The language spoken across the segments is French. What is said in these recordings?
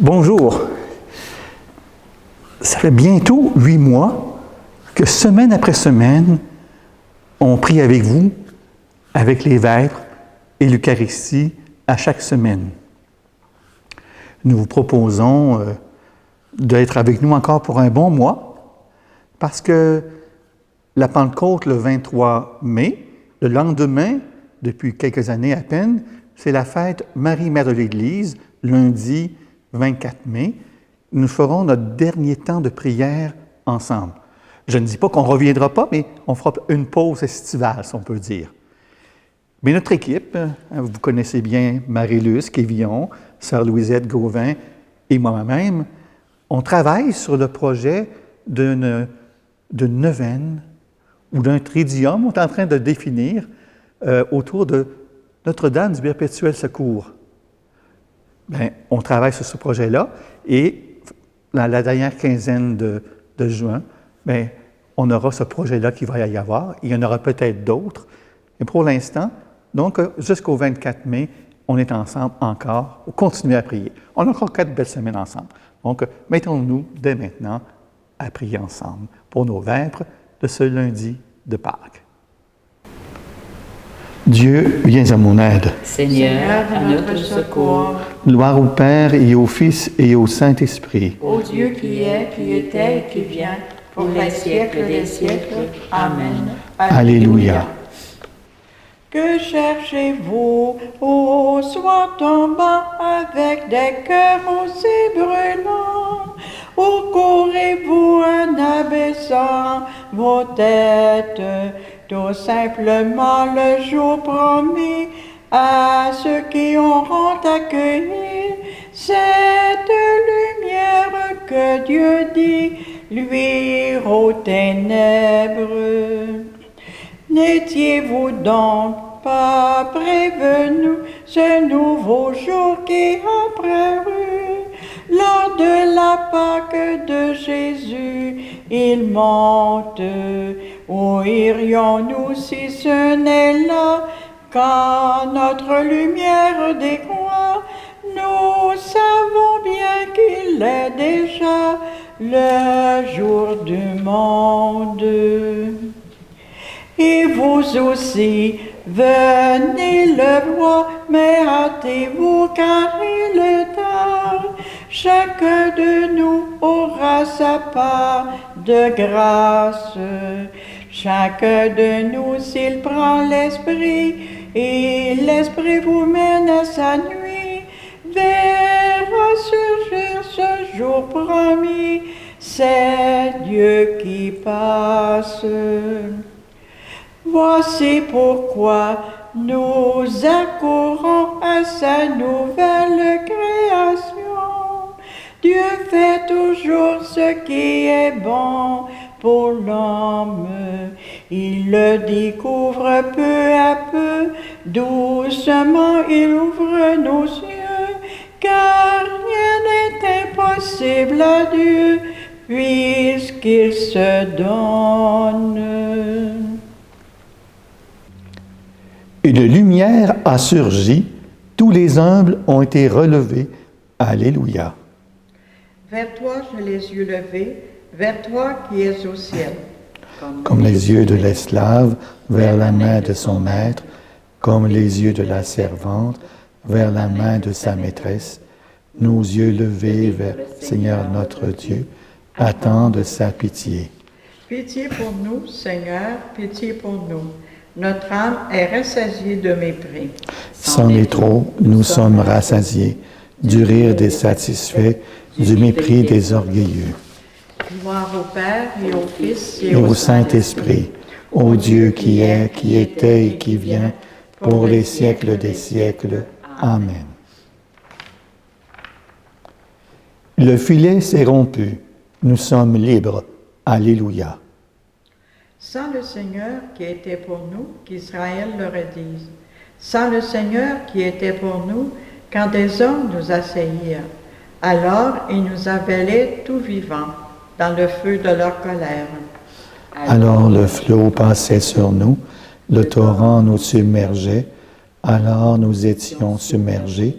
Bonjour. Ça fait bientôt 8 mois que semaine après semaine, on prie avec vous, avec les vêpres et l'Eucharistie à chaque semaine. Nous vous proposons d'être avec nous encore pour un bon mois parce que la Pentecôte, le 23 mai, le lendemain, depuis quelques années à peine, c'est la fête Marie, Mère de l'Église, lundi 24 mai. Nous ferons notre dernier temps de prière ensemble. Je ne dis pas qu'on ne reviendra pas, mais on fera une pause estivale, si on peut dire. Mais notre équipe, vous connaissez bien Marie-Luce Quévillon, Sœur Louisette Gauvin et moi-même, on travaille sur le projet d'une neuvaine ou d'un tridium. On est en train de définir autour de Notre-Dame du Perpétuel Secours. Bien, on travaille sur ce projet-là et dans la dernière quinzaine de juin, bien, on aura ce projet-là qui va y avoir. Il y en aura peut-être d'autres. Mais pour l'instant, donc jusqu'au 24 mai, on est ensemble encore, on continue à prier. On a encore 4 belles semaines ensemble. Donc, mettons-nous dès maintenant à prier ensemble pour nos vêpres de ce lundi de Pâques. Dieu, viens à mon aide. Seigneur, à notre secours. Gloire au Père et au Fils et au Saint-Esprit. Ô Dieu qui est, qui était et qui vient, pour les siècles des siècles. Amen. Alléluia. Que cherchez-vous, ô soir tombant, avec des cœurs aussi brûlants? Où courez-vous en abaissant vos têtes? Tout simplement le jour promis à ceux qui auront accueilli cette lumière que Dieu dit luire aux ténèbres. N'étiez-vous donc pas prévenus ce nouveau jour qui apparut? Lors de la Pâque de Jésus, il monte. Où irions-nous si ce n'est là? Quand notre lumière décroît, nous savons bien qu'il est déjà le jour du monde. Et vous aussi, venez le voir, mais hâtez-vous car il est tard. Chacun de nous aura sa part de grâce. Chacun de nous, s'il prend l'Esprit, et l'Esprit vous mène à sa nuit, verra surgir ce jour promis, c'est Dieu qui passe. Voici pourquoi nous accourons à sa nouvelle création. Dieu fait toujours ce qui est bon pour l'homme. Il le découvre peu à peu, doucement il ouvre nos yeux, car rien n'est impossible à Dieu, puisqu'il se donne. Une lumière a surgi, tous les humbles ont été relevés. Alléluia. Vers toi j'ai les yeux levés, vers toi qui es au ciel. Comme les yeux de l'esclave vers la main de son maître, comme les yeux de la servante vers la main de sa maîtresse, nos yeux levés vers Seigneur notre Dieu, attendent sa pitié. Pitié pour nous, Seigneur, pitié pour nous. Notre âme est rassasiée de mépris. Sans les trop, nous sommes rassasiés, du rire des satisfaits, du mépris des orgueilleux. Gloire au Père et au Fils Et au Saint-Esprit, ô Dieu qui est, qui était et qui vient, pour les siècles des siècles. Amen. Le filet s'est rompu, nous sommes libres. Alléluia. Sans le Seigneur qui était pour nous, qu'Israël le redise. Sans le Seigneur qui était pour nous, quand des hommes nous assaillirent. Alors ils nous avalaient tout vivants dans le feu de leur colère. Alors le flot passait sur nous, le torrent nous submergeait, alors nous étions submergés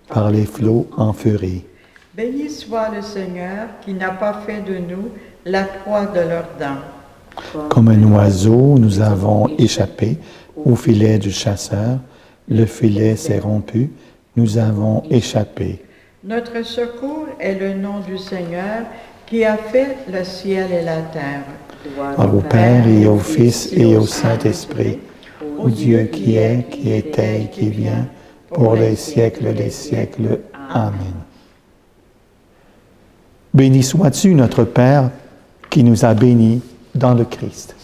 par les flots en furie. Béni soit le Seigneur qui n'a pas fait de nous la proie de leurs dents. Comme un oiseau, nous avons échappé au filet du chasseur. Le filet s'est rompu, nous avons échappé. Notre secours est le nom du Seigneur qui a fait le ciel et la terre. Gloire au Père et au Fils et au Saint-Esprit, au Dieu qui est, qui était et qui vient, pour les siècles des siècles. Amen. Béni sois-tu, notre Père, qui nous a bénis dans le Christ.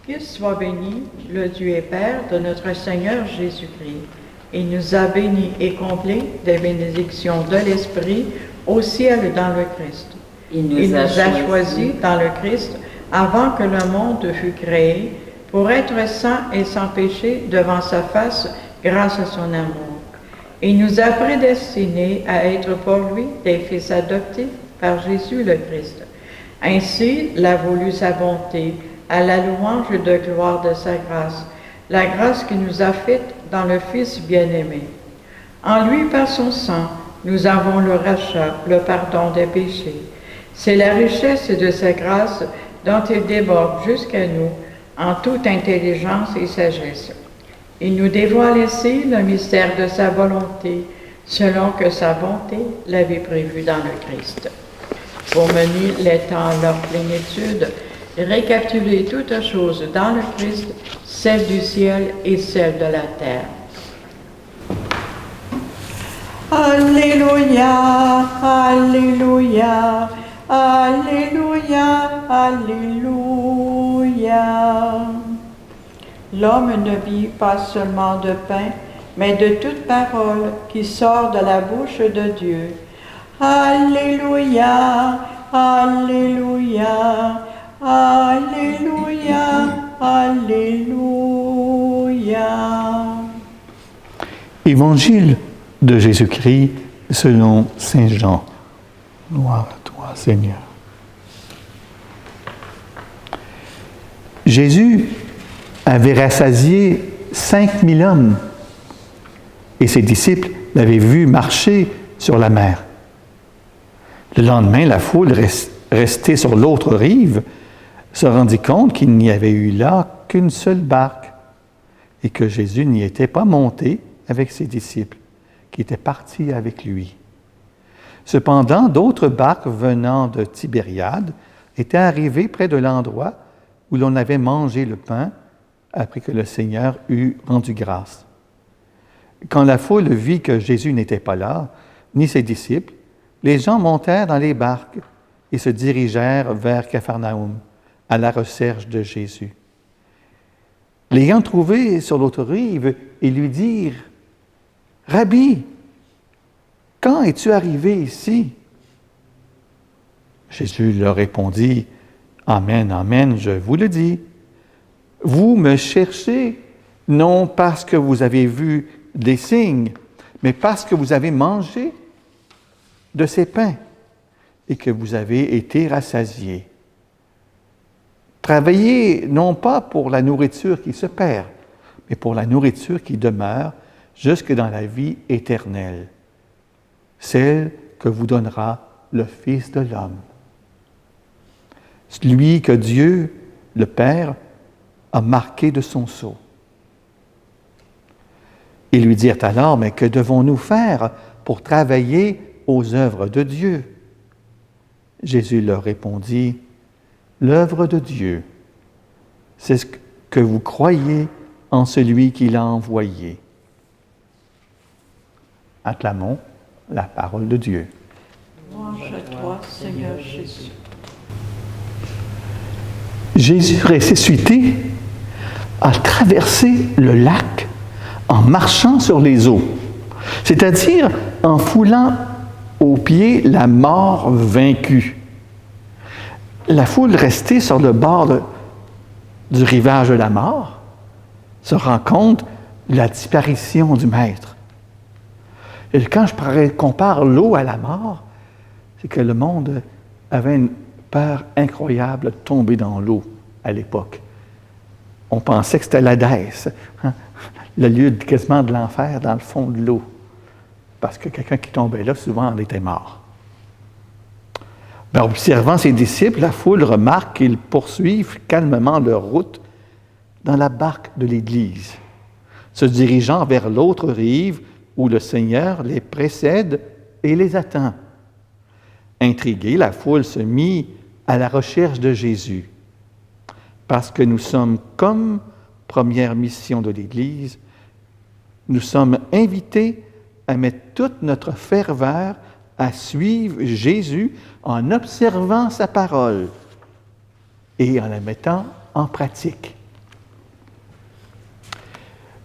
Qu'il soit béni, le Dieu et Père de notre Seigneur Jésus-Christ. Il nous a bénis et comblés des bénédictions de l'Esprit au ciel dans le Christ. Il nous a choisis dans le Christ avant que le monde fût créé pour être saints et sans péché devant sa face grâce à son amour. Il nous a prédestinés à être pour lui des fils adoptés par Jésus le Christ. Ainsi l'a voulu sa bonté, à la louange de gloire de sa grâce, la grâce qui nous a faite dans le Fils bien-aimé. En lui, par son sang, nous avons le rachat, le pardon des péchés. C'est la richesse de sa grâce dont il déborde jusqu'à nous en toute intelligence et sagesse. Il nous dévoile ici le mystère de sa volonté, selon que sa bonté l'avait prévu dans le Christ. Pour mener les temps à leur plénitude, récapituler toutes choses dans le Christ, celle du ciel et celle de la terre. Alléluia, Alléluia, Alléluia, Alléluia. L'homme ne vit pas seulement de pain, mais de toute parole qui sort de la bouche de Dieu. Alléluia, Alléluia, Alléluia, Alléluia. Évangile de Jésus-Christ selon Saint Jean. Gloire à toi, Seigneur. Jésus avait rassasié 5000 hommes et ses disciples l'avaient vu marcher sur la mer. Le lendemain, la foule, restée sur l'autre rive, se rendit compte qu'il n'y avait eu là qu'une seule barque et que Jésus n'y était pas monté avec ses disciples, qui étaient partis avec lui. Cependant, d'autres barques venant de Tibériade étaient arrivées près de l'endroit où l'on avait mangé le pain après que le Seigneur eut rendu grâce. Quand la foule vit que Jésus n'était pas là, ni ses disciples, les gens montèrent dans les barques et se dirigèrent vers Capharnaüm, à la recherche de Jésus. L'ayant trouvé sur l'autre rive, ils lui dirent « Rabbi, quand es-tu arrivé ici? » Jésus leur répondit « Amen, amen, je vous le dis. Vous me cherchez non parce que vous avez vu des signes, mais parce que vous avez mangé de ces pains et que vous avez été rassasiés. Travaillez non pas pour la nourriture qui se perd, mais pour la nourriture qui demeure jusque dans la vie éternelle, celle que vous donnera le Fils de l'homme. Celui que Dieu, le Père, a marqué de son sceau. Ils lui dirent alors, mais que devons-nous faire pour travailler aux œuvres de Dieu? Jésus leur répondit, l'œuvre de Dieu, c'est ce que vous croyez en celui qui l'a envoyé. Acclamons la parole de Dieu. Louange à toi, Seigneur Jésus. Jésus ressuscité a traversé le lac en marchant sur les eaux, c'est-à-dire en foulant aux pieds la mort vaincue. La foule restée sur le bord du rivage de la mort se rend compte de la disparition du Maître. Et quand je compare l'eau à la mort, c'est que le monde avait une peur incroyable de tomber dans l'eau à l'époque. On pensait que c'était l'Hadès, le lieu quasiment de l'enfer dans le fond de l'eau. parce que quelqu'un qui tombait là, souvent, en était mort. Mais observant ses disciples, la foule remarque qu'ils poursuivent calmement leur route dans la barque de l'Église, se dirigeant vers l'autre rive où le Seigneur les précède et les attend. Intriguée, la foule se mit à la recherche de Jésus. Parce que nous sommes comme première mission de l'Église, nous sommes invités à mettre toute notre ferveur à suivre Jésus en observant sa parole et en la mettant en pratique.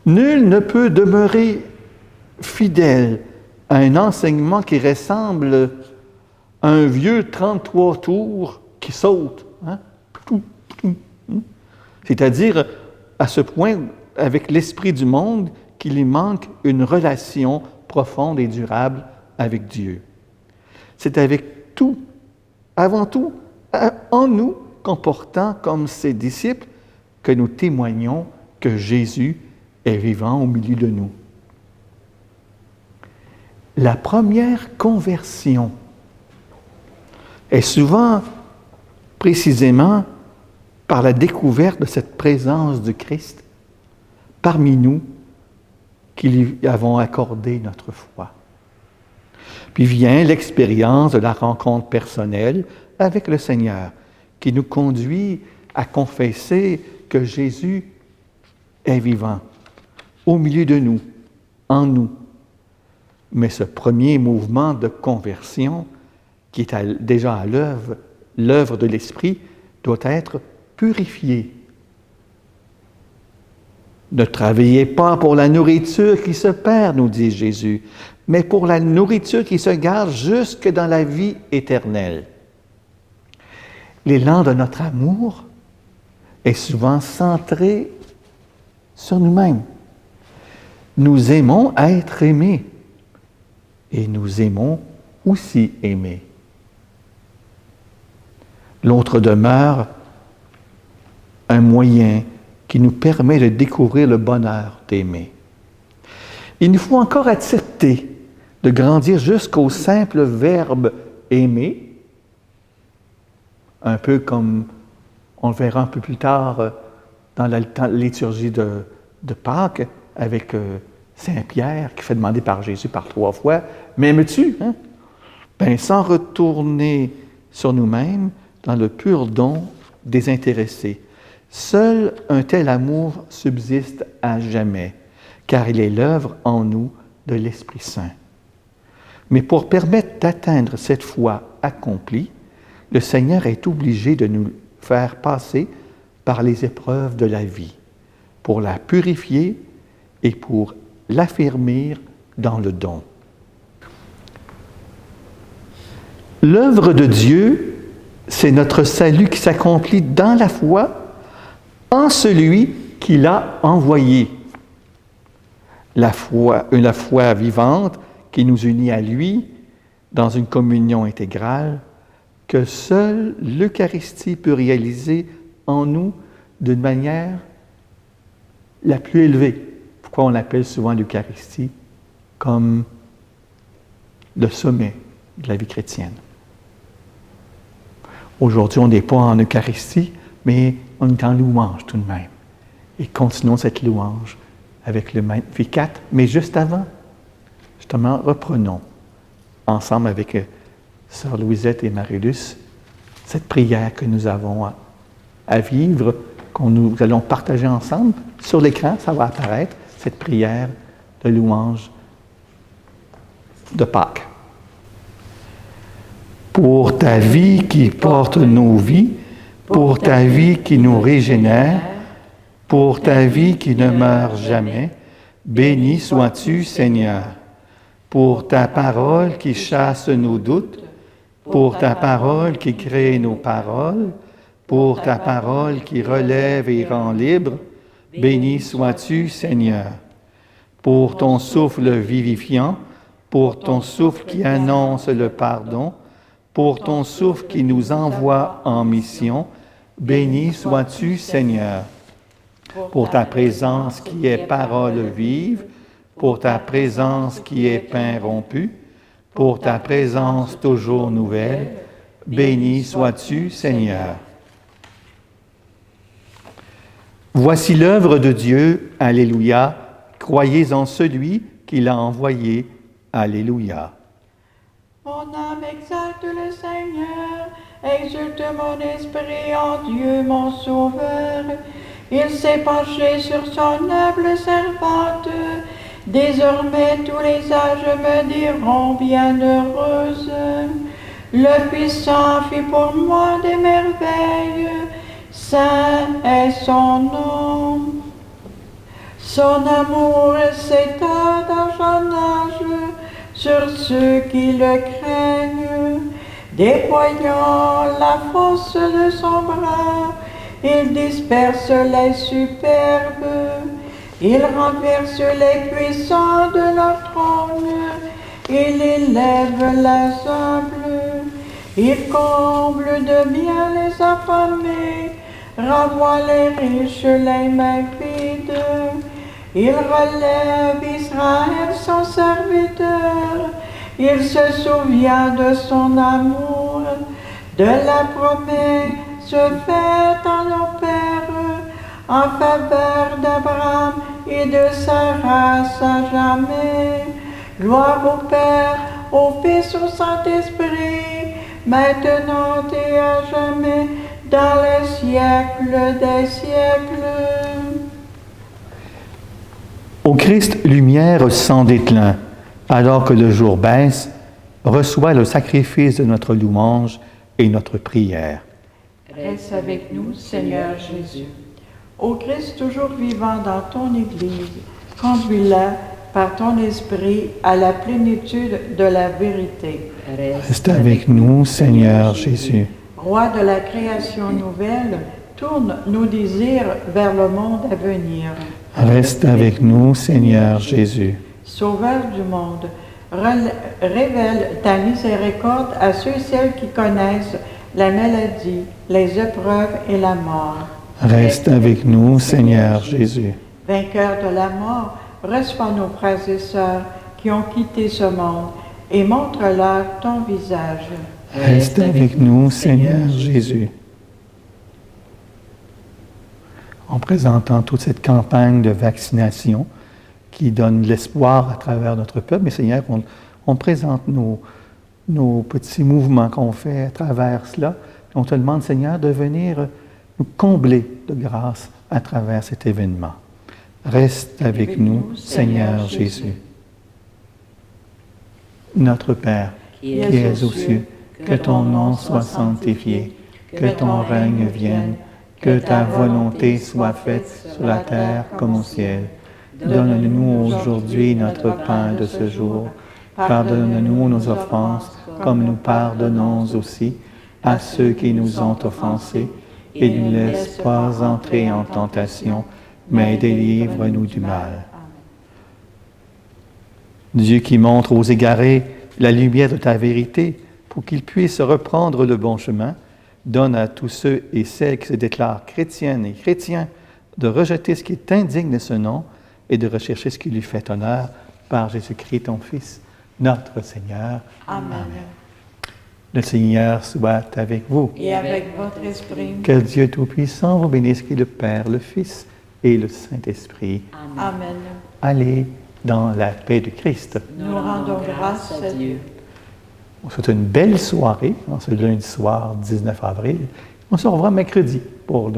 Nul ne peut demeurer fidèle à un enseignement qui ressemble à un vieux 33 tours qui saute. Hein? C'est-à-dire, à ce point, avec l'esprit du monde, qu'il lui manque une relation profonde et durable avec Dieu. C'est avec tout, avant tout, en nous, comportant comme ses disciples, que nous témoignons que Jésus est vivant au milieu de nous. La première conversion est souvent précisément par la découverte de cette présence de Christ parmi nous qui lui avons accordé notre foi. Puis vient l'expérience de la rencontre personnelle avec le Seigneur qui nous conduit à confesser que Jésus est vivant au milieu de nous, en nous. Mais ce premier mouvement de conversion qui est déjà à l'œuvre de l'Esprit, doit être purifié. Ne travaillez pas pour la nourriture qui se perd, nous dit Jésus, mais pour la nourriture qui se garde jusque dans la vie éternelle. L'élan de notre amour est souvent centré sur nous-mêmes. Nous aimons être aimés et nous aimons aussi aimer. L'autre demeure un moyen qui nous permet de découvrir le bonheur d'aimer. Il nous faut encore accepter de grandir jusqu'au simple verbe aimer, un peu comme on le verra un peu plus tard dans la liturgie de Pâques avec Saint-Pierre qui fait demander par Jésus par 3 fois « M'aimes-tu? » Ben, sans retourner sur nous-mêmes dans le pur don désintéressé. Seul un tel amour subsiste à jamais, car il est l'œuvre en nous de l'Esprit Saint. Mais pour permettre d'atteindre cette foi accomplie, le Seigneur est obligé de nous faire passer par les épreuves de la vie, pour la purifier et pour l'affermir dans le don. L'œuvre de Dieu, c'est notre salut qui s'accomplit dans la foi en celui qui l'a envoyé. La foi vivante qui nous unit à lui dans une communion intégrale que seule l'Eucharistie peut réaliser en nous d'une manière la plus élevée. Pourquoi on appelle souvent l'Eucharistie comme le sommet de la vie chrétienne. Aujourd'hui, on n'est pas en Eucharistie, mais on est en louange tout de même. Et continuons cette louange avec le Magnificat. Mais juste avant, justement, reprenons ensemble avec Sœur Louisette et Marie-Luce cette prière que nous avons à vivre, nous allons partager ensemble. Sur l'écran, ça va apparaître, cette prière de louange de Pâques. Pour ta vie qui porte nos vies, pour ta vie qui nous régénère, pour ta vie qui ne meurt jamais, béni sois-tu, Seigneur. Pour ta parole qui chasse nos doutes, pour ta parole qui crée nos paroles, pour ta parole qui relève et rend libre, béni sois-tu, Seigneur. Pour ton souffle vivifiant, pour ton souffle qui annonce le pardon, pour ton souffle qui nous envoie en mission, béni sois-tu, Seigneur. Pour ta présence qui est parole vive, pour ta présence qui est pain rompu, pour ta présence toujours nouvelle. Béni sois-tu, Seigneur. Voici l'œuvre de Dieu, Alléluia. Croyez en celui qui l'a envoyé, Alléluia. Mon âme exalte le Seigneur, exulte mon esprit en Dieu mon Sauveur. Il s'est penché sur son humble servante. Désormais tous les âges me diront bienheureuse. Le puissant fit pour moi des merveilles, saint est son nom. Son amour s'étend dans son âge sur ceux qui le craignent. Déployant la force de son bras, il disperse les superbes. Il renverse les puissants de leur trône, il élève les humbles, il comble de bien les affamés, renvoie les riches les mains vides, il relève Israël son serviteur, il se souvient de son amour, de la promesse faite à nos pères, en faveur d'Abraham et de sa race à jamais. Gloire au Père, au Fils, au Saint-Esprit, maintenant et à jamais, dans les siècles des siècles. Ô Christ, lumière sans déclin, alors que le jour baisse, reçois le sacrifice de notre louange et notre prière. Reste avec nous, Seigneur Jésus. Ô Christ toujours vivant dans ton Église, conduis-la par ton Esprit à la plénitude de la vérité. Reste avec nous, Seigneur Jésus. Roi de la création nouvelle, tourne nos désirs vers le monde à venir. Reste avec nous, Seigneur Jésus. Sauveur du monde, révèle ta miséricorde à ceux et celles qui connaissent la maladie, les épreuves et la mort. Reste avec nous, Seigneur Jésus. Vainqueur de la mort, reçois nos frères et sœurs qui ont quitté ce monde et montre-leur ton visage. Reste avec nous, Seigneur Jésus. En présentant toute cette campagne de vaccination qui donne l'espoir à travers notre peuple, mais Seigneur, on présente nos petits mouvements qu'on fait à travers cela. On te demande, Seigneur, de venir nous combler de grâce à travers cet événement. Reste avec nous, Seigneur Jésus. Notre Père, qui es aux cieux, que ton nom soit sanctifié, que ton règne vienne, que ta volonté soit faite sur la terre comme au ciel. Donne-nous aujourd'hui notre pain de ce jour. Pardonne-nous nos offenses, comme nous pardonnons aussi à ceux qui nous ont offensés, et ne nous laisse pas entrer en tentation, mais délivre-nous du mal. Dieu qui montre aux égarés la lumière de ta vérité, pour qu'ils puissent reprendre le bon chemin, donne à tous ceux et celles qui se déclarent chrétiennes et chrétiens de rejeter ce qui est indigne de ce nom et de rechercher ce qui lui fait honneur par Jésus-Christ, ton Fils, notre Seigneur. Amen. Le Seigneur soit avec vous. Et avec votre esprit. Que Dieu Tout-Puissant vous bénisse, qui est le Père, le Fils et le Saint-Esprit. Amen. Allez dans la paix de Christ. Nous rendons grâce à Dieu. On souhaite une belle soirée, ce lundi soir 19 avril. On se revoit mercredi pour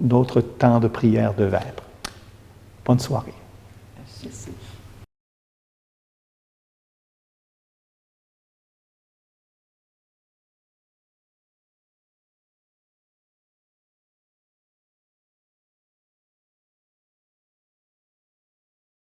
notre temps de prière de Vêpres. Bonne soirée.